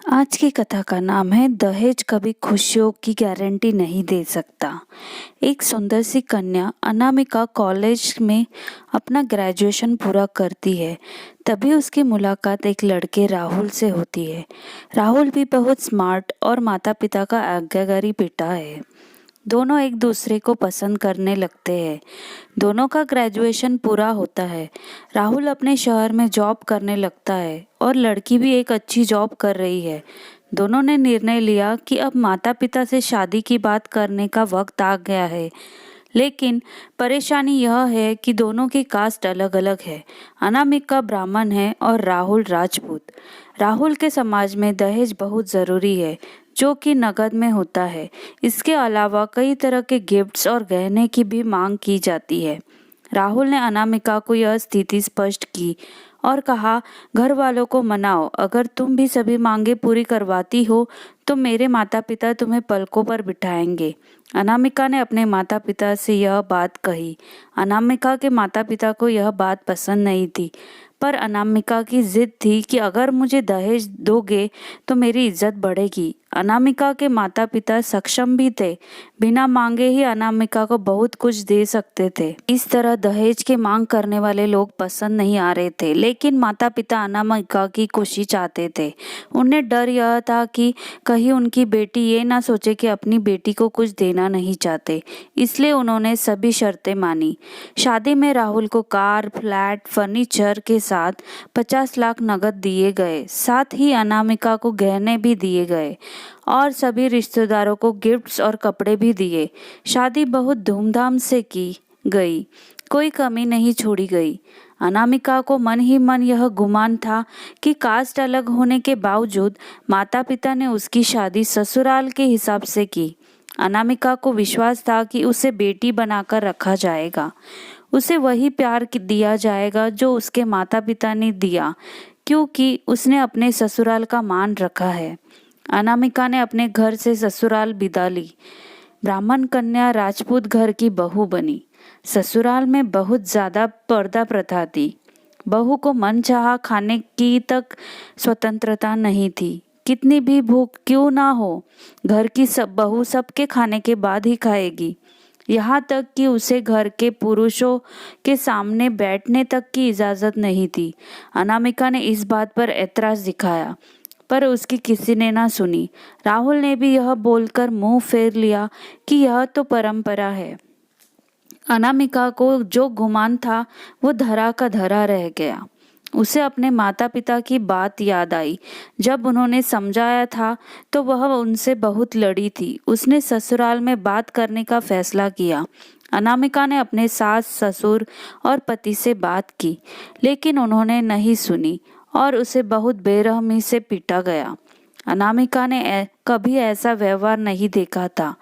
आज की कथा का नाम है दहेज कभी खुशियों की गारंटी नहीं दे सकता। एक सुंदर सी कन्या अनामिका कॉलेज में अपना ग्रेजुएशन पूरा करती है। तभी उसकी मुलाकात एक लड़के राहुल से होती है। राहुल भी बहुत स्मार्ट और माता पिता का आज्ञाकारी बेटा है। दोनों एक दूसरे को पसंद करने लगते हैं। दोनों का ग्रेजुएशन पूरा होता है। राहुल अपने शहर में जॉब करने लगता है और लड़की भी एक अच्छी जॉब कर रही है। दोनों ने निर्णय लिया कि अब माता पिता से शादी की बात करने का वक्त आ गया है। लेकिन परेशानी यह है कि दोनों की कास्ट अलग अलग है। अनामिका ब्राह्मण है और राहुल राजपूत। राहुल के समाज में दहेज बहुत ज़रूरी है, जो कि नकद में होता है। इसके अलावा कई तरह के गिफ्ट्स और गहने की भी मांग की जाती है। राहुल ने अनामिका को यह स्थिति स्पष्ट की और कहा, घर वालों को मनाओ, अगर तुम भी सभी मांगे पूरी करवाती हो तो मेरे माता पिता तुम्हें पलकों पर बिठाएंगे। अनामिका ने अपने माता पिता से यह बात कही। अनामिका के माता पिता को यह बात पसंद नहीं थी, पर अनामिका की जिद थी कि अगर मुझे दहेज दोगे तो मेरी इज्जत बढ़ेगी। अनामिका के माता पिता सक्षम भी थे, बिना मांगे ही अनामिका को बहुत कुछ दे सकते थे। इस तरह दहेज की मांग करने वाले लोग पसंद नहीं आ रहे थे, लेकिन माता पिता अनामिका की खुशी चाहते थे। उन्हें डर यह था कि कहीं उनकी बेटी ये ना सोचे कि अपनी बेटी को कुछ देना नहीं चाहते, इसलिए उन्होंने सभी शर्तें मानी। शादी में राहुल को कार, फ्लैट, फर्नीचर के साथ 50 लाख नकद दिए गए। साथ ही अनामिका को गहने भी दिए गए और सभी रिश्तेदारों को गिफ्ट्स और कपड़े भी दिए। शादी बहुत धूमधाम से की गई, कोई कमी नहीं छोड़ी गई। अनामिका को मन ही मन यह गुमान था कि कास्ट अलग होने के बावजूद माता पिता ने उसकी शादी ससुराल के हिसाब से की। अनामिका को विश्वास था कि उसे बेटी बनाकर रखा जाएगा, उसे वही प्यार दिया जाएगा जो उसके माता पिता ने दिया, क्योंकि उसने अपने ससुराल का मान रखा है। अनामिका ने अपने घर से ससुराल बिदा ली। ब्राह्मण कन्या राजपूत घर की बहू बनी। ससुराल में बहुत ज्यादा पर्दा प्रथा थी। बहू को मनचाहा खाने की तक स्वतंत्रता नहीं थी। कितनी भी भूख क्यों ना हो, घर की सब बहू सबके खाने के बाद ही खाएगी। यहाँ तक कि उसे घर के पुरुषों के सामने बैठने तक की इजाजत नहीं थी। अनामिका ने इस बात पर ऐतराज दिखाया, पर उसकी किसी ने ना सुनी। राहुल ने भी यह बोलकर मुंह फेर लिया कि यह तो परंपरा है। अनामिका को जो गुमान था वो धरा का धरा रह गया। उसे अपने माता पिता की बात याद आई। जब उन्होंने समझाया था तो वह उनसे बहुत लड़ी थी। उसने ससुराल में बात करने का फैसला किया। अनामिका ने अपने सास, ससुर और पति से बात की, लेकिन उन्होंने नहीं सुनी और उसे बहुत बेरहमी से पीटा गया। अनामिका ने कभी ऐसा व्यवहार नहीं देखा था।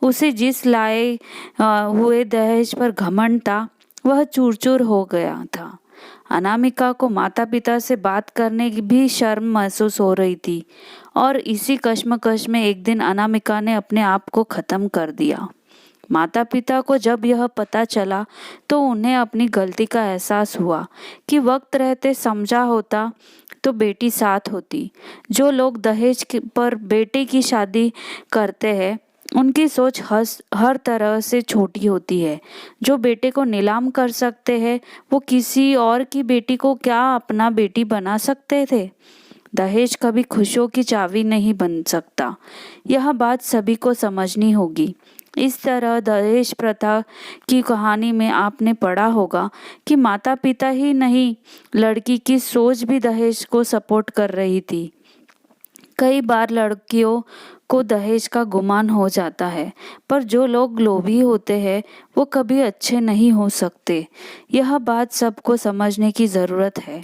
उसे जिस लाए हुए दहेज पर घमंड था, वह चूर चूर हो गया था। अनामिका को माता पिता से बात करने की भी शर्म महसूस हो रही थी और इसी कश्मकश में एक दिन अनामिका ने अपने आप को खत्म कर दिया। माता पिता को जब यह पता चला तो उन्हें अपनी गलती का एहसास हुआ कि वक्त रहते समझा होता तो बेटी साथ होती। जो लोग दहेज पर बेटे की शादी करते हैं उनकी सोच हर तरह से छोटी होती है। जो बेटे को नीलाम कर सकते हैं वो किसी और की बेटी को क्या अपना बेटी बना सकते थे। दहेज कभी खुशियों की चाबी नहीं बन सकता। यह बात सभी को समझनी होगी। इस तरह दहेज प्रथा की कहानी में आपने पढ़ा होगा कि माता पिता ही नहीं, लड़की की सोच भी दहेज को सपोर्ट कर रही थी। कई बार लड़कियों को दहेज का गुमान हो जाता है, पर जो लोग लोभी होते हैं वो कभी अच्छे नहीं हो सकते। यह बात सबको समझने की ज़रूरत है।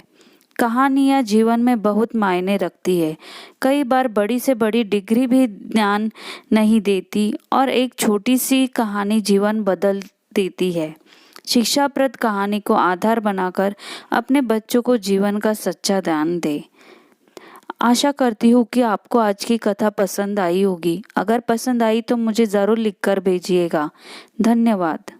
कहानियाँ जीवन में बहुत मायने रखती है। कई बार बड़ी से बड़ी डिग्री भी ज्ञान नहीं देती और एक छोटी सी कहानी जीवन बदल देती है। शिक्षाप्रद कहानी को आधार बनाकर अपने बच्चों को जीवन का सच्चा ज्ञान दे। आशा करती हूँ कि आपको आज की कथा पसंद आई होगी। अगर पसंद आई तो मुझे ज़रूर लिखकर भेजिएगा। धन्यवाद।